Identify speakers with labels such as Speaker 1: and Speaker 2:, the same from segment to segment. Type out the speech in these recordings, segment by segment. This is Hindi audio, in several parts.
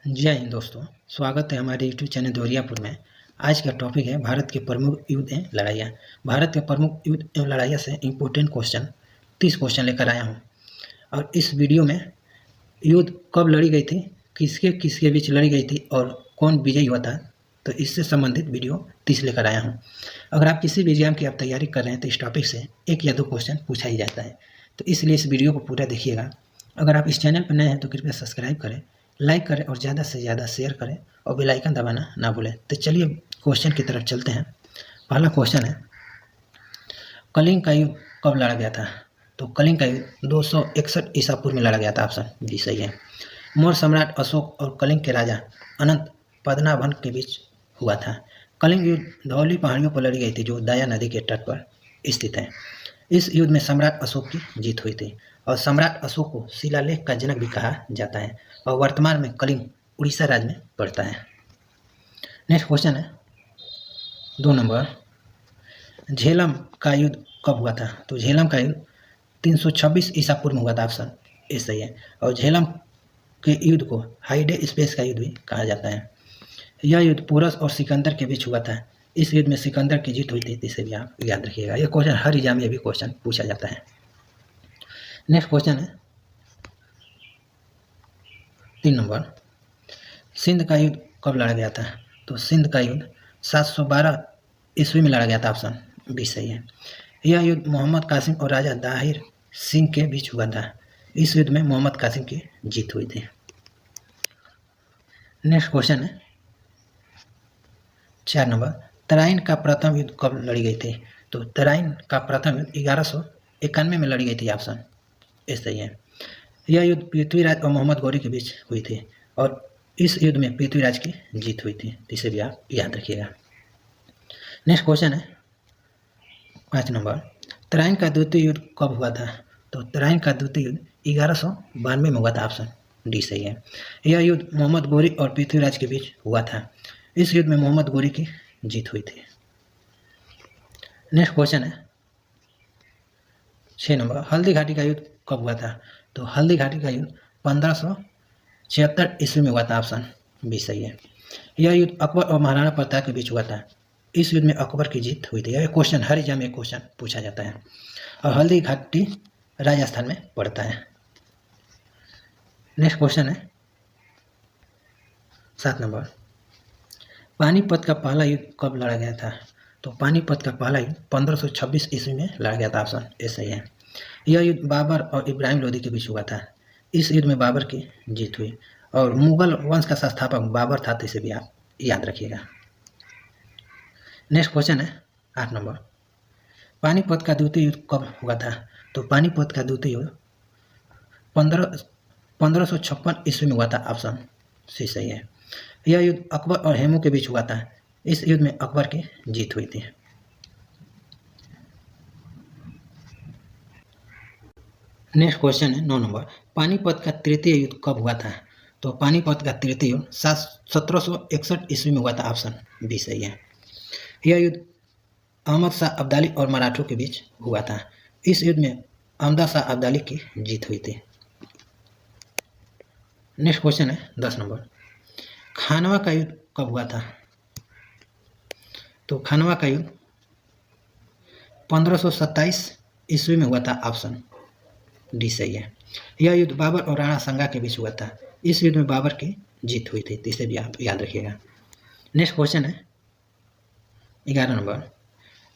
Speaker 1: जय हिंद दोस्तों, स्वागत है हमारे यूट्यूब चैनल दोरियापुर में। आज का टॉपिक है भारत के प्रमुख युद्ध एवं लड़ाइयाँ। भारत के प्रमुख युद्ध एवं लड़ाइयाँ से इम्पोर्टेंट क्वेश्चन 30 क्वेश्चन लेकर आया हूँ। और इस वीडियो में युद्ध कब लड़ी गई थी, किसके किसके बीच लड़ी गई थी और कौन विजयी हुआ था, तो इससे संबंधित वीडियो 30 लेकर आया हूँ। अगर आप किसी भी एग्जाम की आप तैयारी कर रहे हैं तो इस टॉपिक से 1 या 2 क्वेश्चन पूछा ही जाता है, तो इसलिए इस वीडियो को पूरा देखिएगा। अगर आप इस चैनल पर नए हैं तो कृपया सब्सक्राइब करें, लाइक करें और ज़्यादा से ज़्यादा शेयर करें और बेल आइकन दबाना ना भूलें। तो चलिए क्वेश्चन की तरफ चलते हैं। पहला क्वेश्चन है, कलिंग का युद्ध कब लड़ा गया था? तो कलिंग का युद्ध 261 ईसा पूर्व में लड़ा गया था। ऑप्शन बी सही है। मौर्य सम्राट अशोक और कलिंग के राजा अनंत पद्मनाभन के बीच हुआ था। कलिंग युद्ध धौली पहाड़ियों पर लड़ी गई थी जो दया नदी के तट पर स्थित है। इस युद्ध में सम्राट अशोक की जीत हुई थी और सम्राट अशोक को शिलालेख का जनक भी कहा जाता है और वर्तमान में कलिंग उड़ीसा राज्य में पड़ता है। नेक्स्ट क्वेश्चन है 2 नंबर, झेलम का युद्ध कब हुआ था? तो झेलम का युद्ध 326 ईसा पूर्व में हुआ था। ऑप्शन ए सही है। और झेलम के युद्ध को हाइडे स्पेस का युद्ध भी कहा जाता है। यह युद्ध पोरस और सिकंदर के बीच हुआ था। इस युद्ध में सिकंदर की जीत हुई थी, इसे भी आप याद रखिएगा। यह क्वेश्चन हर एग्जाम में भी क्वेश्चन पूछा जाता है। नेक्स्ट क्वेश्चन है 3 नंबर, सिंध का युद्ध कब लड़ा गया था? तो सिंध का युद्ध 712 ईस्वी में लड़ा गया था। ऑप्शन बी सही है। यह युद्ध मोहम्मद कासिम और राजा दाहिर सिंह के बीच हुआ था। इस युद्ध में मोहम्मद कासिम की जीत हुई थी। नेक्स्ट क्वेश्चन है 4 नंबर, तराइन का प्रथम युद्ध कब लड़ी गई थी? तो तराइन का प्रथम युद्ध 1191 में लड़ी गई थी। ऑप्शन ए सही है। यह युद्ध पृथ्वीराज और मोहम्मद गौरी के बीच हुई थी और इस युद्ध में पृथ्वीराज की जीत हुई थी, इसे भी आप याद रखिएगा। नेक्स्ट क्वेश्चन है 5 नंबर, तराइन का द्वितीय युद्ध कब हुआ था? तो तराइन का द्वितीय युद्ध 1192 में हुआ था। ऑप्शन डी सही है। यह युद्ध मोहम्मद गौरी और पृथ्वीराज के बीच हुआ था। इस युद्ध में मोहम्मद गौरी की जीत हुई थी। नेक्स्ट क्वेश्चन है 6 नंबर, हल्दी घाटी का युद्ध कब हुआ था? तो हल्दी घाटी का युद्ध 1576 ईस्वी में हुआ था। ऑप्शन बी सही है। यह युद्ध अकबर और महाराणा प्रताप के बीच हुआ था। इस युद्ध में अकबर की जीत हुई थी। यह क्वेश्चन हर एग्जाम में क्वेश्चन पूछा जाता है और हल्दी घाटी राजस्थान में पड़ता है। नेक्स्ट क्वेश्चन है 7 नंबर, पानीपत का पहला युद्ध कब लड़ा गया था? तो पानीपत का पहला युद्ध 1526 ईस्वी में लड़ा गया था। ऑप्शन ए सही है। यह युद्ध बाबर और इब्राहिम लोदी के बीच हुआ था। इस युद्ध में बाबर की जीत हुई और मुगल वंश का संस्थापक बाबर था, तो इसे भी आप याद रखिएगा। नेक्स्ट क्वेश्चन है 8 नंबर, पानीपत का द्वितीय युद्ध कब हुआ था? तो पानीपत का द्वितीय युद्ध 1556 ईस्वी में हुआ था। ऑप्शन सी सही है। यह युद्ध अकबर और हेमू के बीच हुआ था। इस युद्ध में अकबर की जीत हुई थी। नेक्स्ट क्वेश्चन है 9 नंबर, पानीपत का तृतीय युद्ध कब हुआ था? तो पानीपत का तृतीय युद्ध 1761 ईस्वी में हुआ था। ऑप्शन बी सही है। यह युद्ध अहमद शाह अब्दाली और मराठों के बीच हुआ था। इस युद्ध में अहमद शाह अब्दाली की जीत हुई थी। नेक्स्ट क्वेश्चन है 10 नंबर, खानवा का युद्ध कब हुआ था? तो खानवा का युद्ध 1527 ईस्वी में हुआ था। ऑप्शन डी सही है। यह युद्ध बाबर और राणा संगा के बीच हुआ था। इस युद्ध में बाबर की जीत हुई थी, तो इसे भी आप याद रखिएगा। नेक्स्ट क्वेश्चन है 11 नंबर,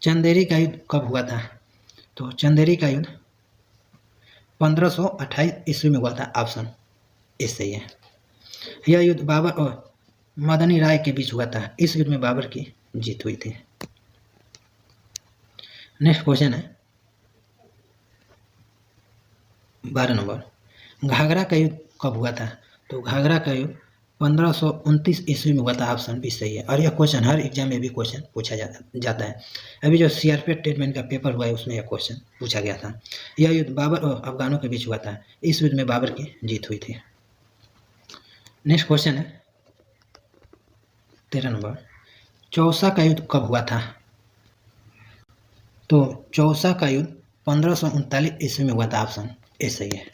Speaker 1: चंदेरी का युद्ध कब हुआ था? तो चंदेरी का युद्ध 1528 ईस्वी में हुआ था। ऑप्शन ए सही है। यह युद्ध बाबर और मदनी राय के बीच हुआ था। इस युद्ध में बाबर की जीत हुई थी। नेक्स्ट क्वेश्चन है 12 नंबर, घाघरा का युद्ध कब हुआ था? तो घाघरा का युद्ध 1529 ईस्वी में हुआ था। ऑप्शन भी सही है। और यह क्वेश्चन हर एग्जाम में भी क्वेश्चन पूछा जाता है। अभी जो सीआरपीएफ टेटमेंट का पेपर हुआ है उसमें यह क्वेश्चन पूछा गया था। यह युद्ध बाबर और अफगानों के बीच हुआ था। इस युद्ध में बाबर की जीत हुई थी। नेक्स्ट क्वेश्चन है 13 नंबर, चौसा का युद्ध कब हुआ था? तो चौसा का युद्ध 1539 ईस्वी में हुआ था। ऑप्शन ए सही है।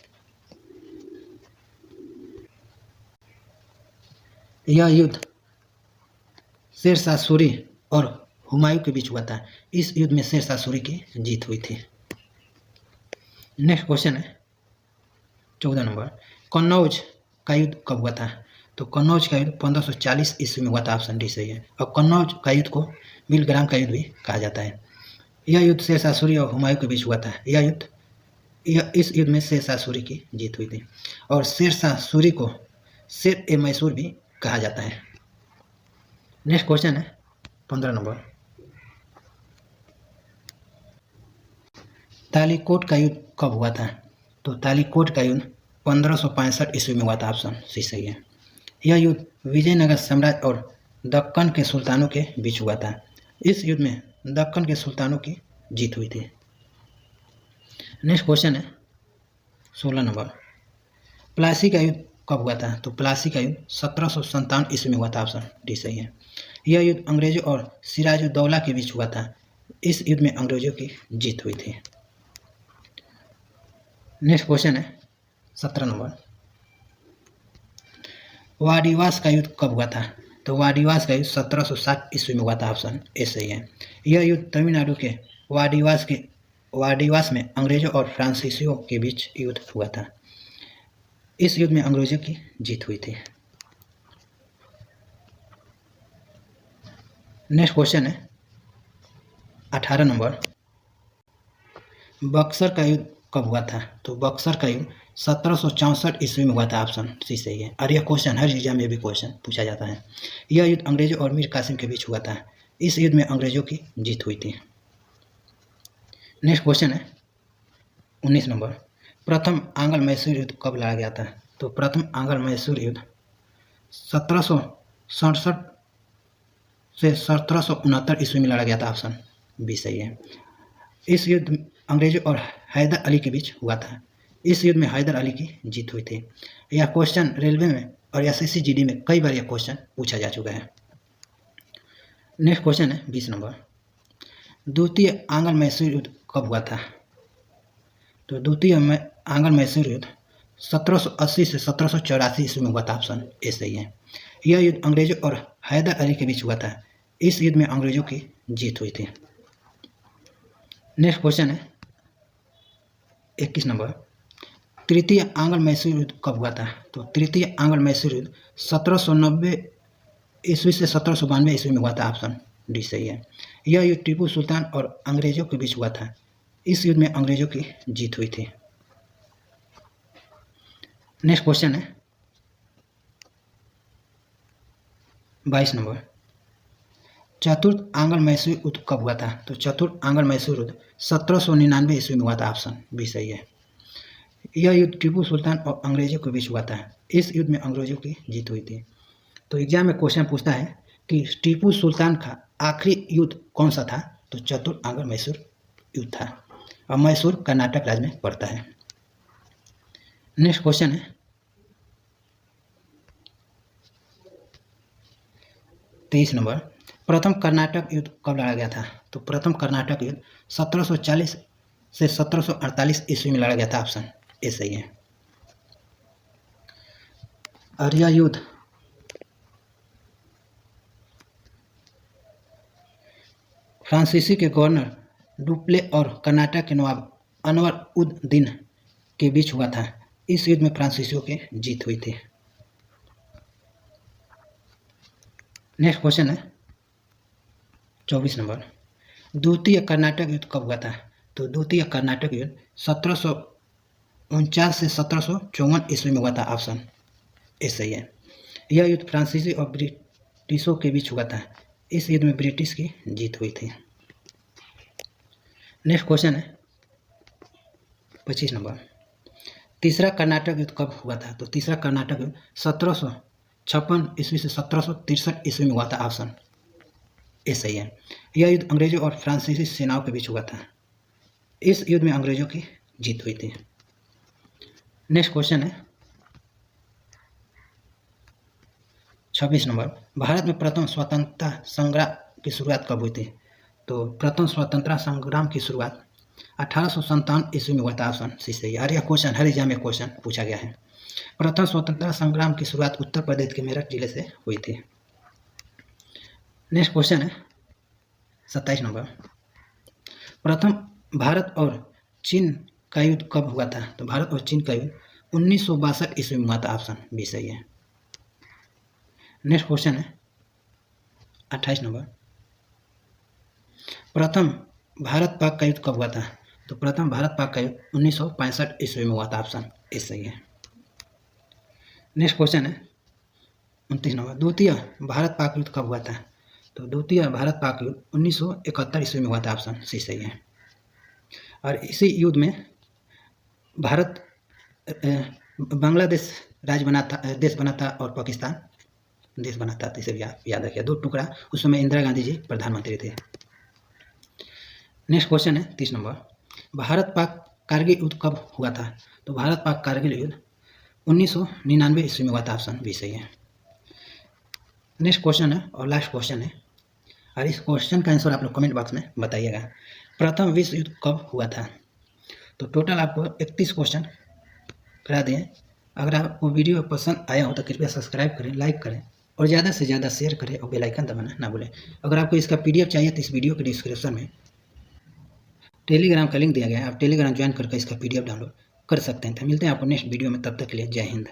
Speaker 1: यह युद्ध शेरशाह सूरी और हुमायूं के बीच हुआ था। इस युद्ध में शेरशाह सूरी की जीत हुई थी। नेक्स्ट क्वेश्चन है 14 नंबर, कन्नौज का युद्ध कब हुआ था? तो कन्नौज का युद्ध 1540 ईस्वी में हुआ था। ऑप्शन डी सही है। और कन्नौज का युद्ध को बिलग्राम का युद्ध भी कहा जाता है। यह युद्ध शेरशाह सूरी और हुमायूं के बीच हुआ था। इस युद्ध में शेरशाह सूरी की जीत हुई थी और शेरशाह सूरी को शेर ए मैसूर भी कहा जाता है। नेक्स्ट क्वेश्चन है 15 नंबर, तालीकोट का युद्ध कब हुआ था? तो तालीकोट का युद्ध 1565 ईस्वी में हुआ था। ऑप्शन सी सही है। यह युद्ध विजयनगर साम्राज्य और दक्कन के सुल्तानों के बीच हुआ था। इस युद्ध में दक्कन के सुल्तानों की जीत हुई थी। नेक्स्ट क्वेश्चन है 16 नंबर, प्लासी का युद्ध कब हुआ था? तो प्लासी का युद्ध 1757 ईस्वी में हुआ था। ऑप्शन डी सही है। यह युद्ध अंग्रेजों और सिराजुद्दौला के बीच हुआ था। इस युद्ध में अंग्रेजों की जीत हुई थी। नेक्स्ट क्वेश्चन है 17 नंबर, वाडिवास का युद्ध कब हुआ था? तो वाडिवास का युद्ध 1760 ईस्वी में हुआ था। ऑप्शन ए सही है। यह युद्ध तमिलनाडु के वाडिवास में अंग्रेजों और फ्रांसीसियों के बीच युद्ध हुआ था। इस युद्ध में अंग्रेजों की जीत हुई थी। नेक्स्ट क्वेश्चन है 18 नंबर, बक्सर का युद्ध कब हुआ था? तो बक्सर का युद्ध 1764 ईस्वी में हुआ था। ऑप्शन सी सही है। और यह क्वेश्चन हर एग्जाम में भी क्वेश्चन पूछा जाता है। यह युद्ध अंग्रेजों और मीर कासिम के बीच हुआ था। इस युद्ध में अंग्रेजों की जीत हुई थी। नेक्स्ट क्वेश्चन है 19 नंबर, प्रथम आंग्ल मैसूर युद्ध कब लड़ा गया था? तो प्रथम आंग्ल मैसूर युद्ध 1767 से 1769 ईस्वी में लड़ा गया था। ऑप्शन बी सही है। इस युद्ध अंग्रेजों और हैदर अली के बीच हुआ था। इस युद्ध में हैदर अली की जीत हुई थी। यह क्वेश्चन रेलवे में और एसएससी जीडी में कई बार यह क्वेश्चन पूछा जा चुका है। नेक्स्ट क्वेश्चन है 20 नंबर, द्वितीय आंग्ल मैसूर युद्ध कब हुआ था? तो द्वितीय आंग्ल मैसूर युद्ध 1780 से 1784 ईस्वी में हुआ था। ऑप्शन ए सही है। यह युद्ध अंग्रेजों और हैदर अली के बीच हुआ था। इस युद्ध में अंग्रेजों की जीत हुई थी। नेक्स्ट क्वेश्चन है 21 नंबर, तृतीय आंग्ल मैसूर युद्ध कब हुआ था? तो तृतीय आंग्ल मैसूर युद्ध 1790 ईस्वी से 1792 ईस्वी में हुआ था। ऑप्शन डी सही है। यह युद्ध टीपू सुल्तान और अंग्रेजों के बीच हुआ था। इस युद्ध में अंग्रेजों की जीत हुई थी। नेक्स्ट क्वेश्चन है 22 नंबर, चतुर्थ आंग्ल मैसूर युद्ध कब हुआ था? तो चतुर्थ आंग्ल मैसूर युद्ध 1799 ईस्वी में हुआ था। ऑप्शन बी सही है। यह युद्ध टीपू सुल्तान और अंग्रेजों के बीच हुआ था। इस युद्ध में अंग्रेजों की जीत हुई थी। तो एग्जाम में क्वेश्चन पूछता है कि टीपू सुल्तान का आखिरी युद्ध कौन सा था? तो चतुर्थ आंग्ल मैसूर युद्ध था और मैसूर कर्नाटक राज्य में पड़ता है। नेक्स्ट क्वेश्चन है 23 नंबर, प्रथम कर्नाटक युद्ध कब लड़ा गया था? तो प्रथम कर्नाटक युद्ध 1740 से 1748 ईस्वी में लड़ा गया था। ऑप्शन ए सही है। और यह युद्ध फ्रांसीसी के गवर्नर डुप्ले और कर्नाटक के नवाब अनवर उद दीन के बीच हुआ था। इस युद्ध में फ्रांसीसियों की जीत हुई थी। नेक्स्ट क्वेश्चन है 24 नंबर, द्वितीय कर्नाटक युद्ध कब हुआ था? तो द्वितीय कर्नाटक युद्ध 1749 से 1754 ईस्वी में हुआ था। ऑप्शन ए सही है। यह युद्ध फ्रांसीसी और ब्रिटिशों के बीच हुआ था। इस युद्ध में ब्रिटिश की जीत हुई थी। नेक्स्ट क्वेश्चन है 25 नंबर, तीसरा कर्नाटक युद्ध कब हुआ था? तो तीसरा कर्नाटक युद्ध 1756 ईस्वी से 1763 ईस्वी में हुआ था। ऑप्शन ए सही है। यह युद्ध अंग्रेजों और फ्रांसीसी सेनाओं के बीच हुआ था। इस युद्ध में अंग्रेजों की जीत हुई थी। नेक्स्ट क्वेश्चन है 26 नंबर, भारत में प्रथम स्वतंत्रता संग्राम की शुरुआत कब हुई थी? तो प्रथम स्वतंत्रता संग्राम की शुरुआत 1857 ईस्वी में हुआ था। ऑप्शन सी सही है। और यह क्वेश्चन हर एग्जाम में क्वेश्चन पूछा गया है। प्रथम स्वतंत्रता संग्राम की शुरुआत उत्तर प्रदेश के मेरठ जिले से हुई थी। नेक्स्ट क्वेश्चन है 27 नंबर, प्रथम भारत और चीन का युद्ध कब हुआ था? तो भारत और चीन का युद्ध 1962 ईस्वी में हुआ था। ऑप्शन बी सही है। नेक्स्ट क्वेश्चन है 28 नंबर, प्रथम भारत पाक का युद्ध कब हुआ था? तो प्रथम भारत पाक का युद्ध 1965 ईस्वी में हुआ था। ऑप्शन ए सही है। नेक्स्ट क्वेश्चन है 29 नंबर, द्वितीय भारत पाक युद्ध कब हुआ था? तो द्वितीय भारत पाक युद्ध 1971 ईस्वी में हुआ था। ऑप्शन सी सही है। और इसी युद्ध में भारत बांग्लादेश देश बना था और पाकिस्तान देश बना था। इसे भी याद रखिए, 2 टुकड़ा। उस समय इंदिरा गांधी जी प्रधानमंत्री थे। नेक्स्ट क्वेश्चन है 30 नंबर, भारत पाक कारगिल युद्ध कब हुआ था? तो भारत पाक कारगिल युद्ध 1999 ईस्वी में हुआ था। ऑप्शन बी सही है। नेक्स्ट क्वेश्चन है और लास्ट क्वेश्चन है, और इस क्वेश्चन का आंसर आप लोग कमेंट बॉक्स में बताइएगा। प्रथम विश्व युद्ध कब हुआ था? तो टोटल आपको 31 क्वेश्चन करा दिए। अगर आपको वीडियो पसंद आया हो तो कृपया सब्सक्राइब करें, लाइक करें और ज़्यादा से ज़्यादा शेयर करें और बेल आइकन दबाना ना भूलें। अगर आपको इसका PDF चाहिए तो इस वीडियो के डिस्क्रिप्शन में टेलीग्राम का लिंक दिया गया है, आप टेलीग्राम ज्वाइन करके इसका PDF डाउनलोड कर सकते हैं। तो मिलते हैं आपको नेक्स्ट वीडियो में, तब तक के लिए जय हिंद।